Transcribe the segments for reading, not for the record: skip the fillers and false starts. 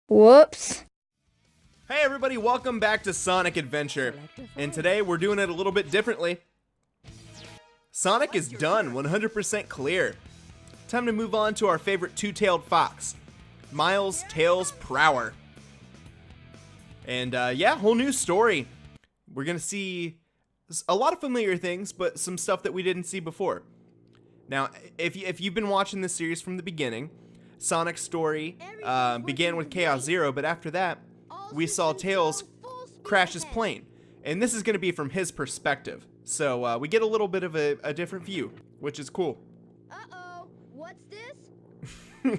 Whoops. Hey everybody, welcome back to Sonic Adventure. And today we're doing it a little bit differently. Sonic is done, 100% clear. Time to move on to our favorite two-tailed fox, Miles Tails Prower. And yeah, whole new story. We're gonna see a lot of familiar things, but some stuff that we didn't see before. Now, if you've been watching this series from the beginning, Sonic's story began with Chaos Zero, but after that, we saw Tails crash his plane. And this is going to be from his perspective. So we get a little bit of a different view, which is cool. Uh-oh, what's this?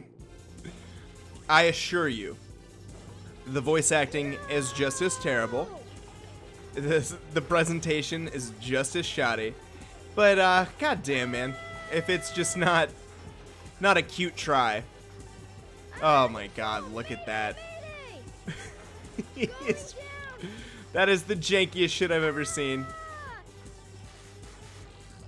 I assure you, the voice acting is just as terrible. The presentation is just as shoddy. But goddamn, man, if it's just not a cute try. Oh my god, look at that. That is the jankiest shit I've ever seen.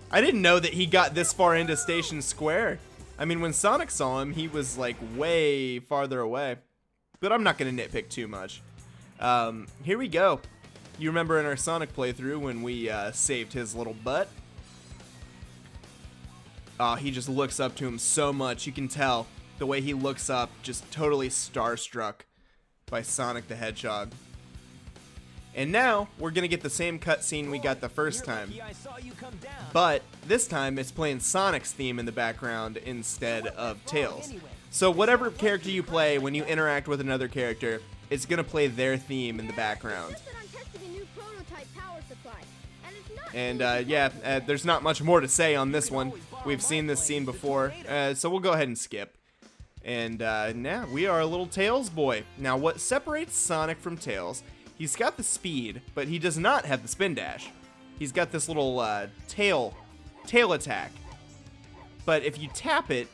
I didn't know that he got this far into Station Square. I mean, when Sonic saw him, he was like way farther away. But I'm not gonna nitpick too much. Here we go. You remember in our Sonic playthrough when we saved his little butt? Oh, he just looks up to him so much. You can tell the way he looks up, just totally starstruck by Sonic the Hedgehog. And now we're gonna get the same cutscene we got the first time, but this time it's playing Sonic's theme in the background instead of Tails. So whatever character you play, when you interact with another character, it's gonna play their theme in the background. And yeah, there's not much more to say on this one. We've seen this scene before, so we'll go ahead and skip. And now we are a little Tails boy. Now what separates Sonic from Tails, he's got the speed, but he does not have the spin dash. He's got this little tail attack. But if you tap it,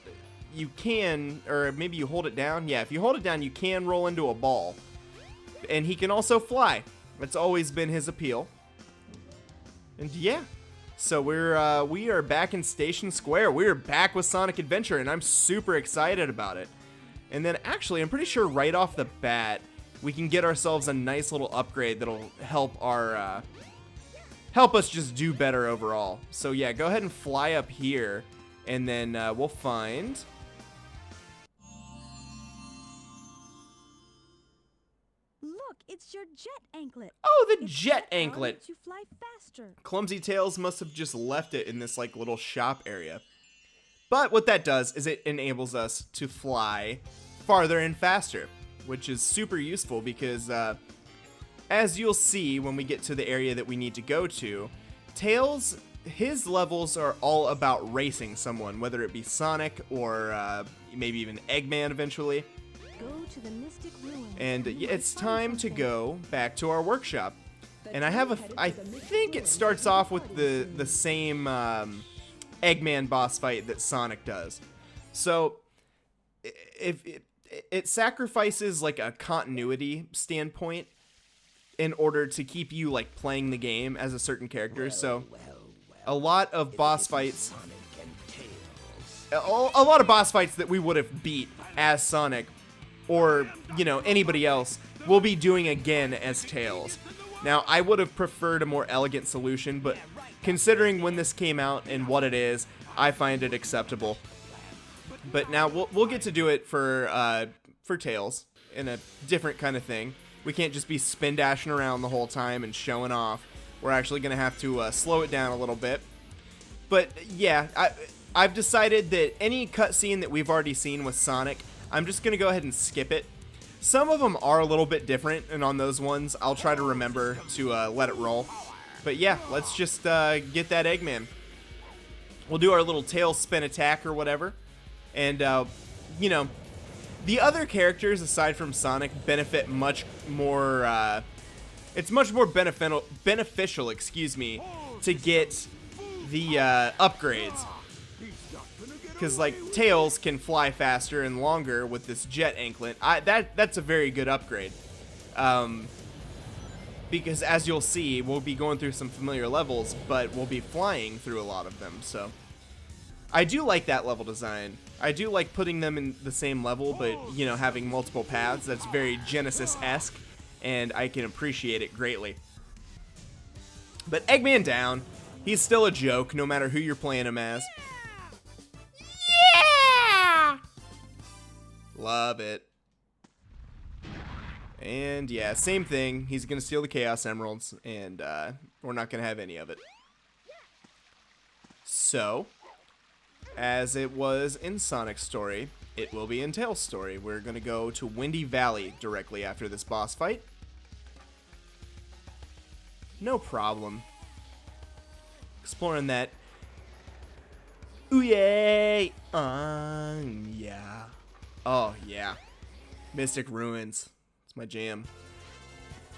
you can, or maybe you hold it down. Yeah, if you hold it down, you can roll into a ball. And he can also fly. That's always been his appeal. And yeah, so we are back in Station Square. We're back with Sonic Adventure, and I'm super excited about it. And then actually, I'm pretty sure right off the bat, we can get ourselves a nice little upgrade that'll help our help us just do better overall. So yeah, go ahead and fly up here, and then we'll find. It's your jet anklet. Oh, the jet anklet. Makes you fly faster. Clumsy Tails must have just left it in this like little shop area. But what that does is it enables us to fly farther and faster, which is super useful because as you'll see when we get to the area that we need to go to, Tails, his levels are all about racing someone, whether it be Sonic or maybe even Eggman eventually. Go to the Mystic Ruins. And it's time to go back to our workshop. And I think it starts off with the same Eggman boss fight that Sonic does. So if it sacrifices like a continuity standpoint in order to keep you like playing the game as a certain character. So a lot of boss fights, a lot of boss fights that we would have beat as Sonic, or, you know, anybody else, will be doing again as Tails. Now, I would have preferred a more elegant solution, but considering when this came out and what it is, I find it acceptable. But now we'll get to do it for Tails in a different kind of thing. We can't just be spin dashing around the whole time and showing off. We're actually going to have to slow it down a little bit. But yeah, I've decided that any cutscene that we've already seen with Sonic, I'm just going to go ahead and skip it. Some of them are a little bit different, and on those ones, I'll try to remember to let it roll. But yeah, let's just get that Eggman. We'll do our little tail spin attack or whatever. And, you know, the other characters, aside from Sonic, benefit much more, it's much more beneficial, excuse me, to get the upgrades. Because, like, Tails can fly faster and longer with this jet anklet. That's a very good upgrade. Because, as you'll see, we'll be going through some familiar levels, but we'll be flying through a lot of them. So, I do like that level design. I do like putting them in the same level, but, you know, having multiple paths. That's very Genesis-esque, and I can appreciate it greatly. But Eggman down. He's still a joke, no matter who you're playing him as. Yeah! Love it. And yeah, same thing. He's going to steal the Chaos Emeralds, and we're not going to have any of it. So, as it was in Sonic's story, it will be in Tails' story. We're going to go to Windy Valley directly after this boss fight. No problem. Exploring that. Ooh, yay! Yeah. Oh, yeah. Mystic Ruins. It's my jam.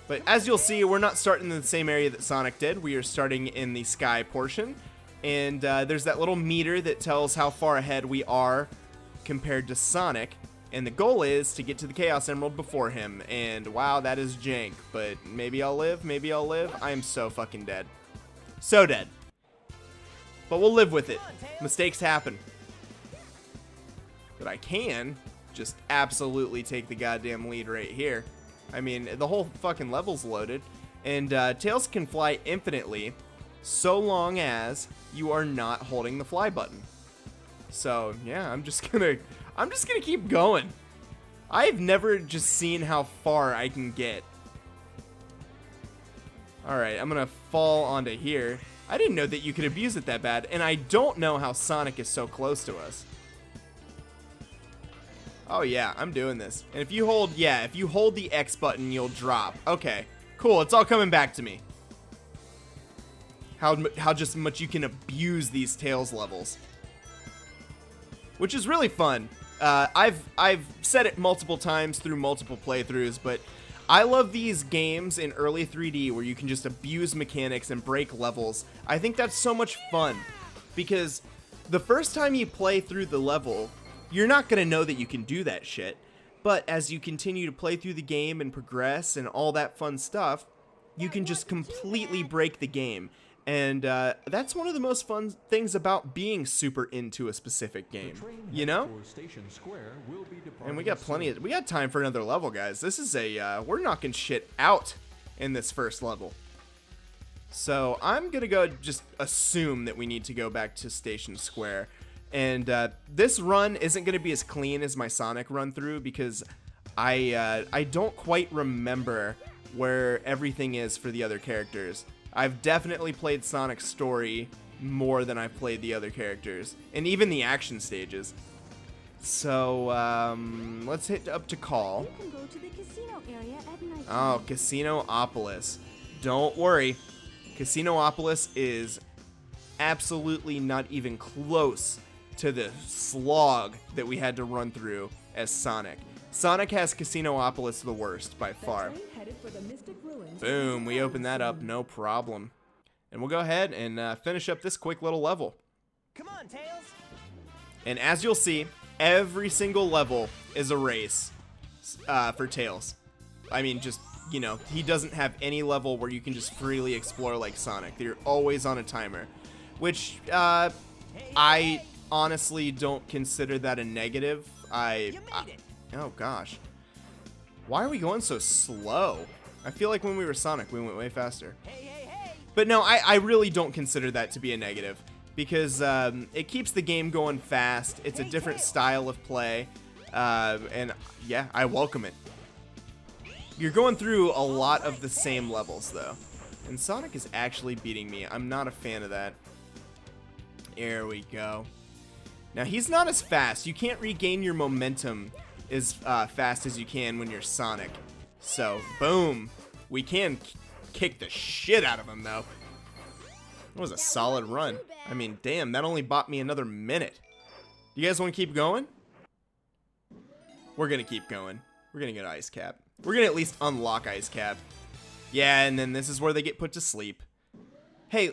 But as you'll see, we're not starting in the same area that Sonic did. We are starting in the sky portion. And there's that little meter that tells how far ahead we are compared to Sonic. And the goal is to get to the Chaos Emerald before him. And wow, that is jank. But maybe I'll live, maybe I'll live. I am so fucking dead. So dead. But we'll live with it. Mistakes happen. But I can just absolutely take the goddamn lead right here. I mean, the whole fucking level's loaded. And Tails can fly infinitely so long as you are not holding the fly button. So, yeah, I'm just gonna keep going. I've never just seen how far I can get. Alright, I'm gonna fall onto here. I didn't know that you could abuse it that bad, and I don't know how Sonic is so close to us. Oh yeah, I'm doing this. And if you hold, if you hold the X button, you'll drop. Okay, cool, it's all coming back to me. How just much you can abuse these Tails levels. Which is really fun. I've said it multiple times through multiple playthroughs, but I love these games in early 3D where you can just abuse mechanics and break levels. I think that's so much fun because the first time you play through the level, you're not going to know that you can do that shit. But as you continue to play through the game and progress and all that fun stuff, you can just completely break the game. And that's one of the most fun things about being super into a specific game, you know? And we got we got time for another level, guys. This is we're knocking shit out in this first level. So I'm going to go just assume that we need to go back to Station Square. And this run isn't going to be as clean as my Sonic run through because I don't quite remember where everything is for the other characters. I've definitely played Sonic's story more than I've played the other characters, and even the action stages. So, let's hit up to Call. You can go to the casino area at night. Oh, Casino-opolis. Don't worry. Casino-opolis is absolutely not even close to the slog that we had to run through as Sonic. Sonic has Casino-opolis the worst by far. Boom, we open that up, no problem. And we'll go ahead and finish up this quick little level. Come on, Tails. And as you'll see, every single level is a race for Tails. I mean, just, you know, he doesn't have any level where you can just freely explore like Sonic. You're always on a timer, which I honestly don't consider that a negative. Oh gosh. Why are we going so slow? I feel like when we were Sonic, we went way faster. But no, I really don't consider that to be a negative because it keeps the game going fast. It's a different style of play. And yeah, I welcome it. You're going through a lot of the same levels though. And Sonic is actually beating me. I'm not a fan of that. There we go. Now he's not as fast. You can't regain your momentum as fast as you can when you're Sonic. So, boom. We can kick the shit out of him, though. That was a solid run. I mean, damn, that only bought me another minute. You guys want to keep going? We're going to keep going. We're going to get Ice Cap. We're going to at least unlock Ice Cap. Yeah, and then this is where they get put to sleep. Hey,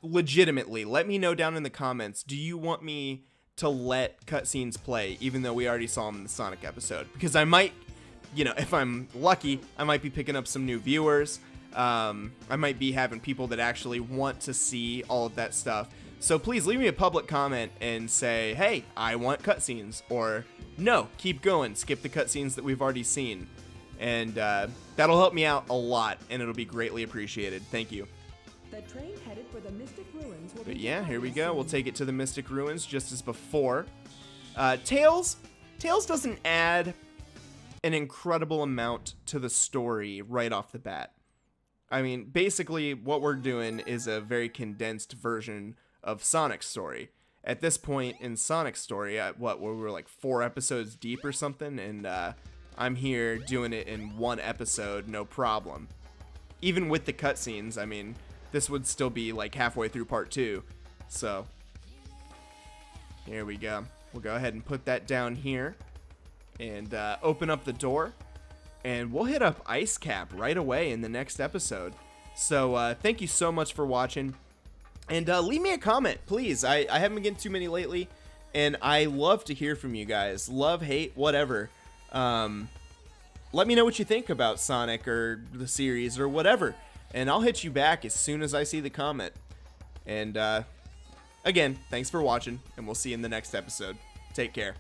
legitimately, let me know down in the comments, do you want me to let cutscenes play, even though we already saw them in the Sonic episode? Because I might, you know, if I'm lucky, I might be picking up some new viewers. I might be having people that actually want to see all of that stuff. So please leave me a public comment and say, hey, I want cutscenes, or no, keep going, skip the cutscenes that we've already seen. And that'll help me out a lot, and it'll be greatly appreciated. Thank you. The train headed for the Mystic Ruins will But be yeah, here we departing go. We'll soon. take it to the Mystic Ruins just as before. Tails doesn't add an incredible amount to the story right off the bat. I mean, basically what we're doing is a very condensed version of Sonic's story. At this point in Sonic's story, we were like 4 episodes deep or something, and I'm here doing it in 1 episode, no problem. Even with the cutscenes, I mean, this would still be like halfway through part 2. So, here we go. We'll go ahead and put that down here and open up the door, and we'll hit up Ice Cap right away in the next episode. So thank you so much for watching, and leave me a comment, please. I haven't been getting too many lately, and I love to hear from you guys. Love, hate, whatever. Let me know what you think about Sonic or the series or whatever, and I'll hit you back as soon as I see the comment. And again, thanks for watching, and we'll see you in the next episode. Take care.